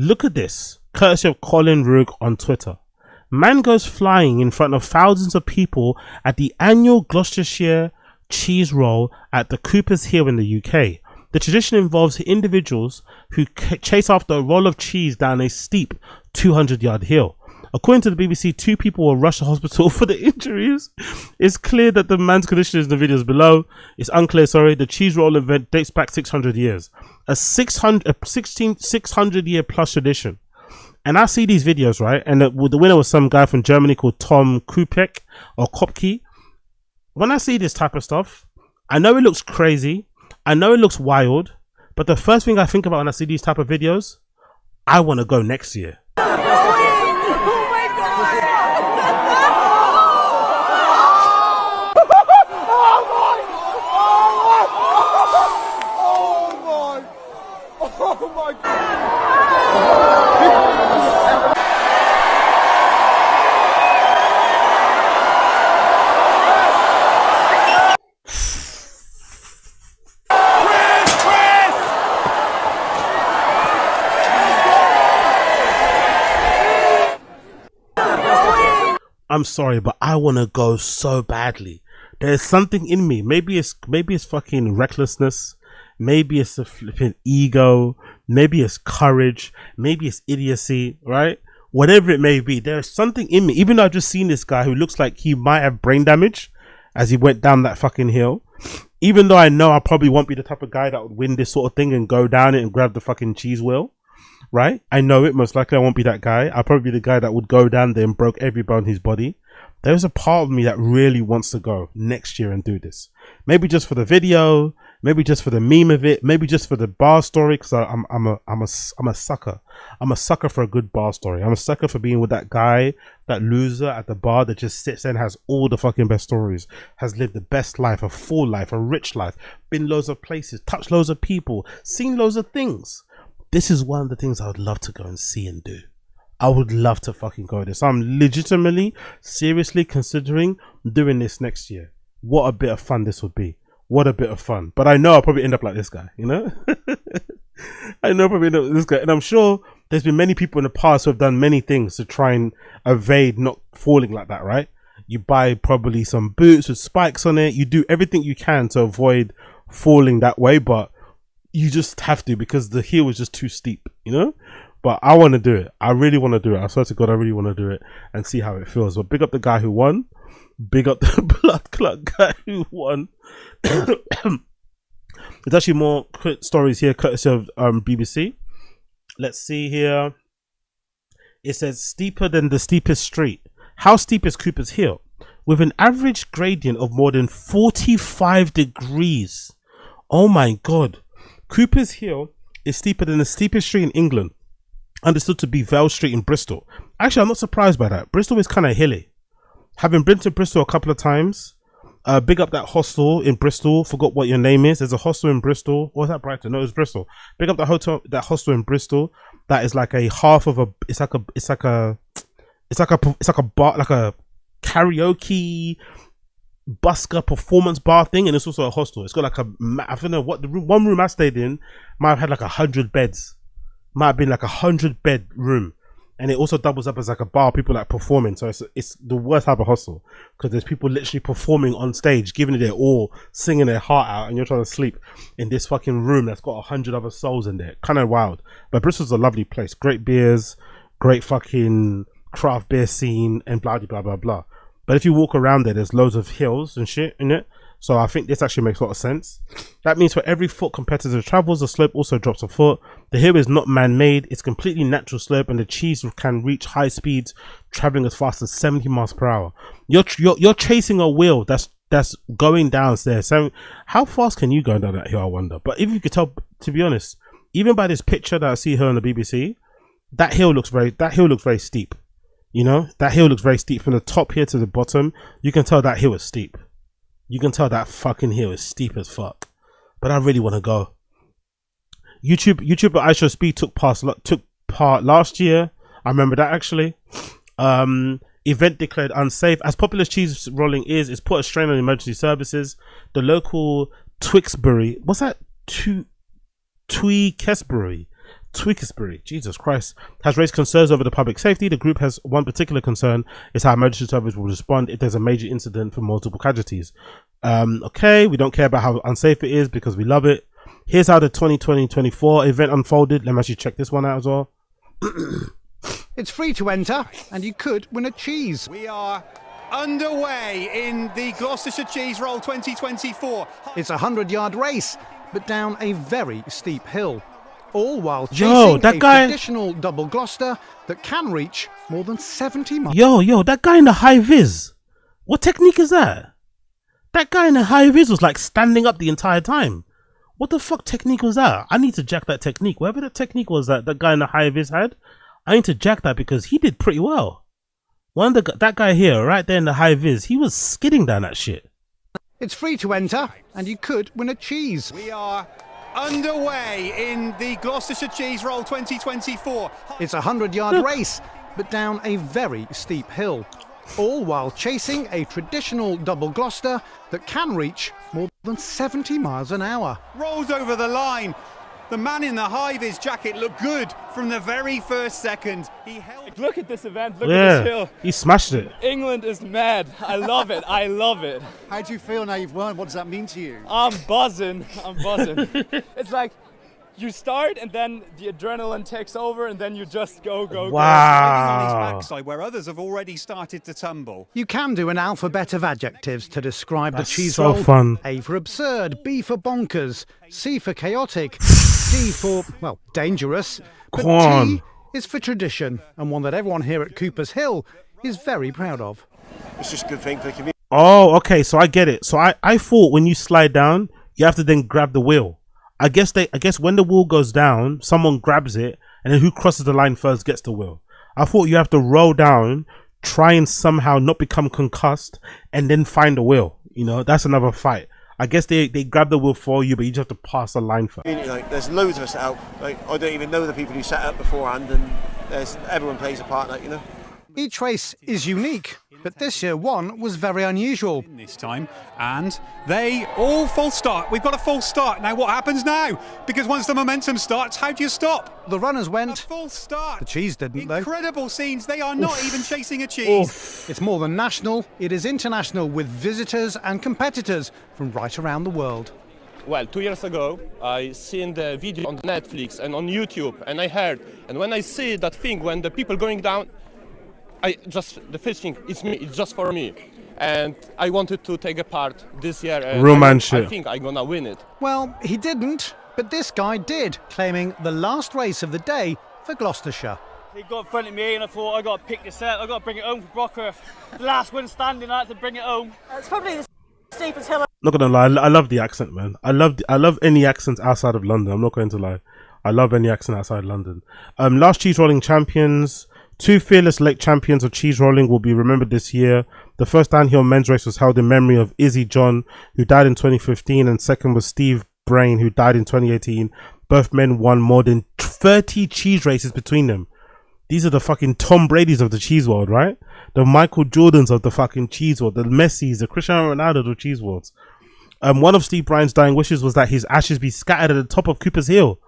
Look at this, courtesy of Colin Rook on Twitter. Man goes flying in front of thousands of people at the annual Gloucestershire cheese roll at the Cooper's Hill in the UK. The tradition involves individuals who chase after a roll of cheese down a steep 200-yard hill. According to the BBC, 2 people were rushed to hospital for the injuries. It's clear that the man's condition is in the videos below. It's unclear, sorry. The cheese roll event dates back 600 years. A 600-year plus tradition. And I see these videos, right? And the winner was some guy from Germany called Tom Kopke or Kopke. When I see this type of stuff, I know it looks crazy. I know it looks wild. But the first thing I think about when I see these type of videos, I want to go next year. Oh my God! I'm sorry, but I want to go so badly. There's something in me. Maybe it's fucking recklessness. Maybe it's a flipping ego. Maybe it's courage. Maybe it's idiocy, right? Whatever it may be, there's something in me. Even though I've just seen this guy who looks like he might have brain damage as he went down that fucking hill. Even though I know I probably won't be the type of guy that would win this sort of thing and go down it and grab the fucking cheese wheel, right? I know it. Most likely I won't be that guy. I'll probably be the guy that would go down there and broke every bone in his body. There's a part of me that really wants to go next year and do this. Maybe just for the video, maybe just for the meme of it, maybe just for the bar story, because I'm a sucker. I'm a sucker for a good bar story. I'm a sucker for being with that guy, that loser at the bar that just sits there and has all the fucking best stories, has lived the best life, a full life, a rich life, been loads of places, touched loads of people, seen loads of things. This is one of the things I would love to go and see and do. I would love to fucking go this. I'm legitimately, seriously considering doing this next year. What a bit of fun this would be. What a bit of fun. But I know I'll probably end up like this guy, you know? I know I'll probably end up like this guy. And I'm sure there's been many people in the past who have done many things to try and evade not falling like that, right? You buy probably some boots with spikes on it. You do everything you can to avoid falling that way, but you just have to because the hill is just too steep, you know? But I want to do it. I really want to do it. I swear to God, I really want to do it and see how it feels. But big up the guy who won. Big up the blood clot guy who won. There's actually more stories here courtesy of BBC. Let's see here. It says steeper than the steepest street. How steep is Cooper's Hill? With an average gradient of more than 45 degrees. Oh my God. Cooper's Hill is steeper than the steepest street in England, understood to be Vale Street in Bristol. Actually, I'm not surprised by that. Bristol is kind of hilly. Having been to Bristol a couple of times, big up that hostel in Bristol. Forgot what your name is. There's a hostel in Bristol. Or was that Brighton? No, it's Bristol. Big up that hostel in Bristol. That is like a half of a. It's like a bar, like a karaoke busker performance bar thing, and it's also a hostel. It's got like a. I don't know what the room. One room I stayed in might have had like 100 beds. Might have been like 100-bed room, and it also doubles up as like a bar. People like performing, so it's the worst type of hostel because there's people literally performing on stage, giving it their all, singing their heart out, and you're trying to sleep in this fucking room that's got 100 other souls in there. Kind of wild, but Bristol's a lovely place. Great beers, great fucking craft beer scene, and blah blah blah blah. But if you walk around there, there's loads of hills and shit in it. So I think this actually makes a lot of sense. That means for every foot competitor travels, the slope also drops a foot. The hill is not man-made. It's completely natural slope, and the cheese can reach high speeds, traveling as fast as 70 miles per hour. You're chasing a wheel that's going downstairs. So how fast can you go down that hill, I wonder? But if you could tell, to be honest, even by this picture that I see here on the BBC, that hill looks very steep. You know, that hill looks very steep from the top here to the bottom. You can tell that hill is steep. You can tell that fucking hill is steep as fuck. But I really want to go. YouTuber I Shall Speed took part last year. I remember that actually. Event declared unsafe. As popular as cheese rolling is, it's put a strain on emergency services. The local Tewkesbury, what's that? Tewkesbury Tweakersbury, Jesus Christ, has raised concerns over the public safety. The group has one particular concern is how emergency service will respond if there's a major incident for multiple casualties. Okay, we don't care about how unsafe it is because we love it. Here's how the 2020-24 event unfolded. Let me actually check this one out as well. It's free to enter, and you could win a cheese. We are underway in the Gloucestershire Cheese Roll 2024. It's a 100-yard race, but down a very steep hill. All while chasing a traditional double Gloucester that can reach more than 70 miles. Yo, that guy in the high vis. What technique is that? That guy in the high vis was like standing up the entire time. What the fuck technique was that? I need to jack that technique. Whatever the technique was that guy in the high vis had, I need to jack that because he did pretty well. That guy here, right there in the high vis, he was skidding down that shit. It's free to enter, and you could win a cheese. We are underway in the Gloucestershire Cheese Roll 2024. It's a 100-yard race, but down a very steep hill. All while chasing a traditional double Gloucester that can reach more than 70 miles an hour. Rolls over the line. The man in the high-vis jacket looked good from the very first second. He held. Look at this event. Look at this hill. He smashed it. England is mad. I love it. I love it. How do you feel now you've won? What does that mean to you? I'm buzzing. It's like you start and then the adrenaline takes over and then you just go. Wow. On his backside where others have already started to tumble. You can do an alphabet of adjectives to describe That's the cheese so roll. fun. A for absurd, B for bonkers, C for chaotic, D for, well, dangerous. But T is for tradition, and one that everyone here at Cooper's Hill is very proud of. It's just a good thing for the community. Oh, okay, so I get it. So I thought when you slide down, you have to then grab the wheel. I guess when the wheel goes down, someone grabs it, and then who crosses the line first gets the wheel. I thought you have to roll down, try and somehow not become concussed, and then find the wheel. You know, that's another fight. I guess they grab the wheel for you, but you just have to pass the line first. Like, there's loads of us set out. Like, I don't even know the people who set up beforehand, and everyone plays a part. Like, you know. Each race is unique, but this year one was very unusual. This time, and they all full start. We've got a full start. Now what happens now? Because once the momentum starts, how do you stop? The runners went. A full start. The cheese didn't, though. Incredible scenes. They are not even chasing a cheese. It's more than national, it is international with visitors and competitors from right around the world. Well, 2 years ago, I seen the video on Netflix and on YouTube, and I heard, and when I see that thing, when the people going down, the first thing, it's just for me. And I wanted to take a part this year. And I think I'm gonna win it. Well, he didn't, but this guy did, claiming the last race of the day for Gloucestershire. He got in front of me and I thought I got to pick this up. I got to bring it home for Brockworth. The last one standing, I had to bring it home. It's probably the steepest hill. Not gonna lie, I love the accent, man. I love any accents outside of London. I'm not going to lie. I love any accent outside London. Last cheese rolling champions. 2 fearless lake champions of cheese rolling will be remembered this year. The first downhill men's race was held in memory of Izzy John, who died in 2015, and second was Steve Brain, who died in 2018. Both men won more than 30 cheese races between them. These are the fucking Tom Bradys of the cheese world, right? The Michael Jordans of the fucking cheese world, the Messis, the Cristiano Ronaldo of the cheese worlds. One of Steve Bryan's dying wishes was that his ashes be scattered at the top of Cooper's Hill.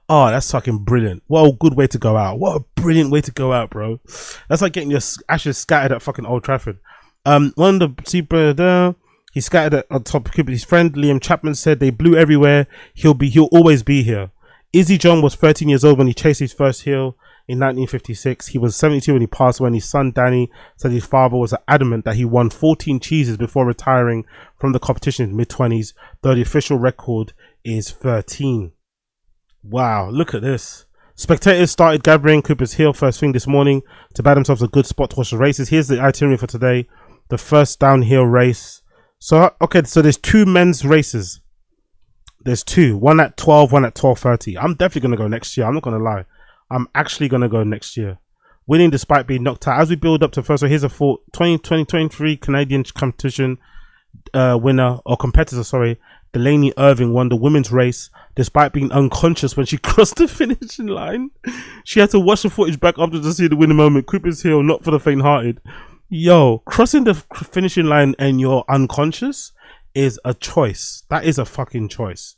Oh, that's fucking brilliant. What a good way to go out. What a brilliant way to go out, bro. That's like getting your ashes scattered at fucking Old Trafford. One of the super, he scattered it on top of Cooper. His friend Liam Chapman said they blew everywhere. He'll always be here. Izzy John was 13 years old when he chased his first hill in 1956. He was 72 when he passed away. His son Danny said his father was adamant that he won 14 cheeses before retiring from the competition in his mid-20s, though the official record is 13. Wow, look at this. Spectators started gathering Cooper's Hill first thing this morning to buy themselves a good spot to watch the races. Here's the itinerary for today. The first downhill race. So, okay, so there's 2 men's races. There's 2. One at 12, one at 12:30. I'm definitely going to go next year. I'm not going to lie. I'm actually going to go next year. Winning despite being knocked out. As we build up to first, so here's a 2023 Canadian competition winner, or competitor, sorry. Delaney Irving won the women's race despite being unconscious when she crossed the finishing line. She had to watch the footage back after to see the winning moment. Cooper's Hill, not for the faint-hearted. Yo, crossing the finishing line and you're unconscious is a choice. That is a fucking choice.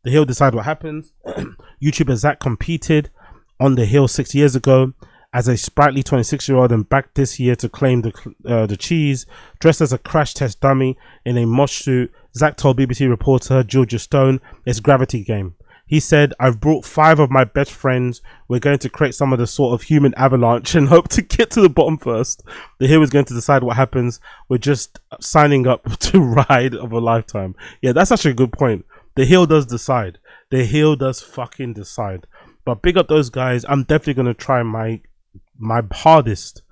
The hill decide what happens. YouTuber Zach competed. on the hill 6 years ago as a sprightly 26-year-old and back this year to claim the cheese, dressed as a crash test dummy in a mosh suit. Zach told BBC reporter Georgia Stone, "It's gravity game." He said, "I've brought 5 of my best friends. We're going to create some of the sort of human avalanche and hope to get to the bottom first. The hill is going to decide what happens. We're just signing up to ride of a lifetime." Yeah, that's actually a good point. The hill does decide. The hill does fucking decide. But big up those guys. I'm definitely going to try my hardest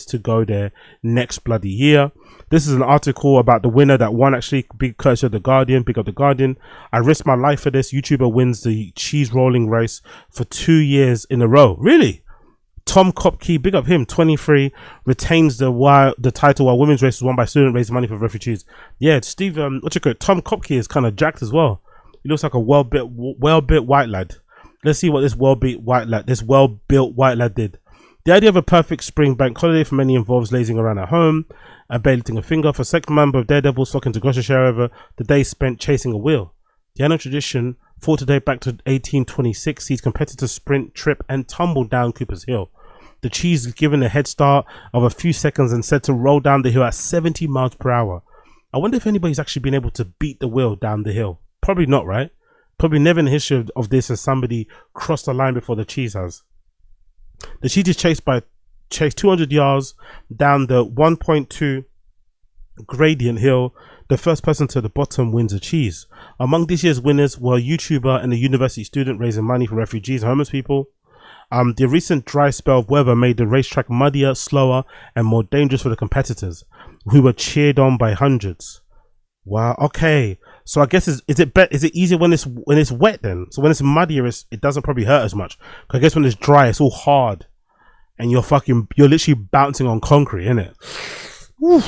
to go there next bloody year. This is an article about the winner that won, actually. Big courtesy of The Guardian. Big up The Guardian. "I risked my life for this. YouTuber wins the cheese rolling race for 2 years in a row." Really? Tom Kopke, big up him, 23, retains the title while women's race was won by student raising money for refugees. Yeah, Steve, Tom Kopke is kind of jacked as well. He looks like a well-built white lad. Let's see what this well-built white lad did. "The idea of a perfect spring bank holiday for many involves lazing around at home and barely lifting a finger. For a second member of Daredevils flocking to Gloucestershire, however, the day spent chasing a wheel. The annual tradition, thought to date back to 1826, sees competitors sprint, trip and tumble down Cooper's Hill. The cheese is given a head start of a few seconds and said to roll down the hill at 70 miles per hour. I wonder if anybody's actually been able to beat the wheel down the hill. Probably not, right? Probably never in the history of this has somebody crossed the line before the cheese has. The cheese is chased 200 yards down the 1.2 gradient hill. The first person to the bottom wins a cheese. Among this year's winners were a YouTuber and a university student raising money for refugees and homeless people. The recent dry spell of weather made the racetrack muddier, slower, and more dangerous for the competitors, who were cheered on by hundreds. Wow. Okay. So I guess is it easier when it's wet then? So when it's muddier, it doesn't probably hurt as much. 'Cause I guess when it's dry, it's all hard, and you're literally bouncing on concrete, innit? Woo.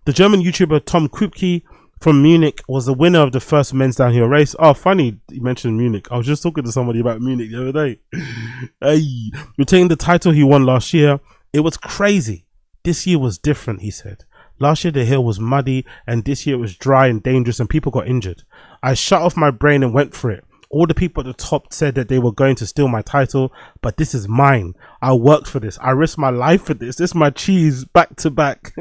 The German YouTuber Tom Kopke from Munich was the winner of the first men's downhill race. Oh, funny you mentioned Munich. I was just talking to somebody about Munich the other day. Hey, retaining the title he won last year. "It was crazy. This year was different," he said. "Last year the hill was muddy and this year it was dry and dangerous and people got injured. I shut off my brain and went for it. All the people at the top said that they were going to steal my title, but this is mine. I worked for this. I risked my life for this. This is my cheese back to back."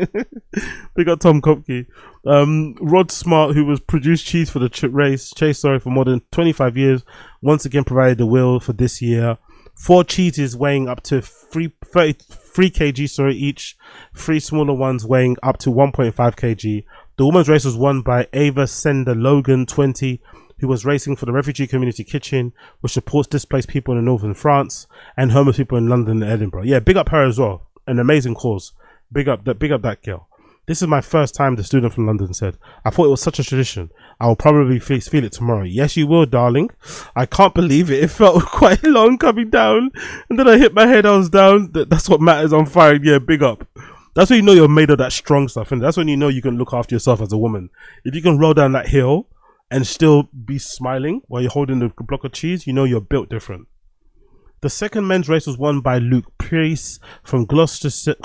Big up Tom Kopke. Rod Smart, who was produced cheese for the chase for more than 25 years, once again provided the wheel for this year. 4 cheeses weighing up to 33 kg each. 3 smaller ones weighing up to 1.5 kg. The women's race was won by Ava Sender Logan, 20, who was racing for the Refugee Community Kitchen, which supports displaced people in northern France and homeless people in London and Edinburgh. Yeah, big up her as well. An amazing cause. Big up that girl. "This is my first time," the student from London said. "I thought it was such a tradition. I will probably feel it tomorrow." "Yes, you will, darling. I can't believe it. It felt quite long coming down. And then I hit my head, I was down. That's what matters. I'm fine." Yeah, big up. That's when you know you're made of that strong stuff. And that's when you know you can look after yourself as a woman. If you can roll down that hill and still be smiling while you're holding the block of cheese, you know you're built different. The second men's race was won by Luke Priest from Gloucester,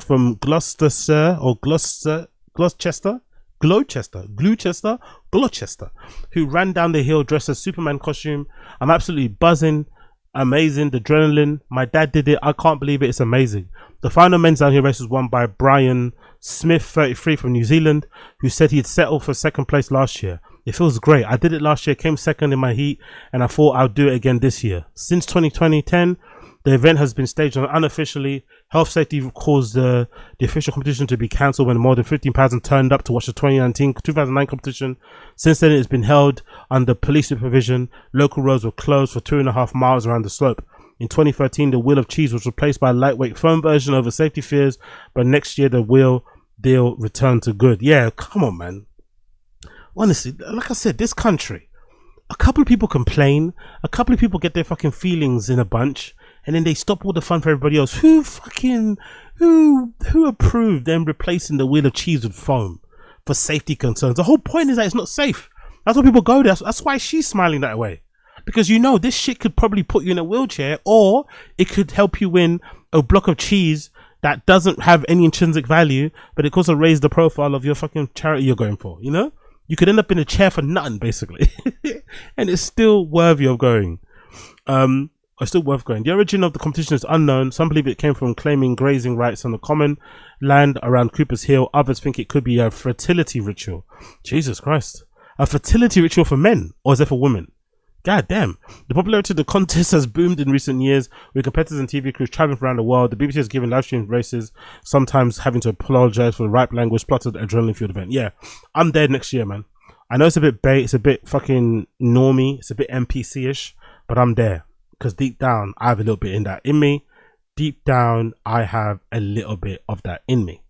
who ran down the hill dressed as Superman costume. "I'm absolutely buzzing. Amazing. The adrenaline. My dad did it. I can't believe it. It's amazing." The final men's downhill race was won by Brian Smith, 33, from New Zealand, who said he'd settled for second place last year. "It feels great. I did it last year, came second in my heat, and I thought I'll do it again this year." Since 2010, the event has been staged unofficially. Health safety caused the official competition to be cancelled when more than 15,000 turned up to watch the 2009 competition. Since then, it has been held under police supervision. Local roads were closed for 2.5 miles around the slope. In 2013, the wheel of cheese was replaced by a lightweight foam version over safety fears, but next year the wheel deal returned to good. Yeah, come on, man. Honestly, like I said, this country, a couple of people complain, a couple of people get their fucking feelings in a bunch, and then they stop all the fun for everybody else. Who approved them replacing the wheel of cheese with foam for safety concerns? The whole point is that it's not safe. That's why people go there. That's why she's smiling that way. Because you know this shit could probably put you in a wheelchair, or it could help you win a block of cheese that doesn't have any intrinsic value, but it could also raise the profile of your fucking charity you're going for, you know? You could end up in a chair for nothing, basically. And it's still worthy of going. It's still worth going. The origin of the competition is unknown. Some believe it came from claiming grazing rights on the common land around Cooper's Hill. Others think it could be a fertility ritual. Jesus Christ. A fertility ritual for men? Or is it for women? God damn. The popularity of the contest has boomed in recent years, with competitors and TV crews traveling around the world. The BBC has given live stream races, sometimes having to apologize for the ripe language, plotted adrenaline fueled event. Yeah, I'm there next year, man. I know it's a bit bait, it's a bit fucking normie, it's a bit NPC-ish, but I'm there. Because deep down, I have a little bit in that in me. Deep down, I have a little bit of that in me.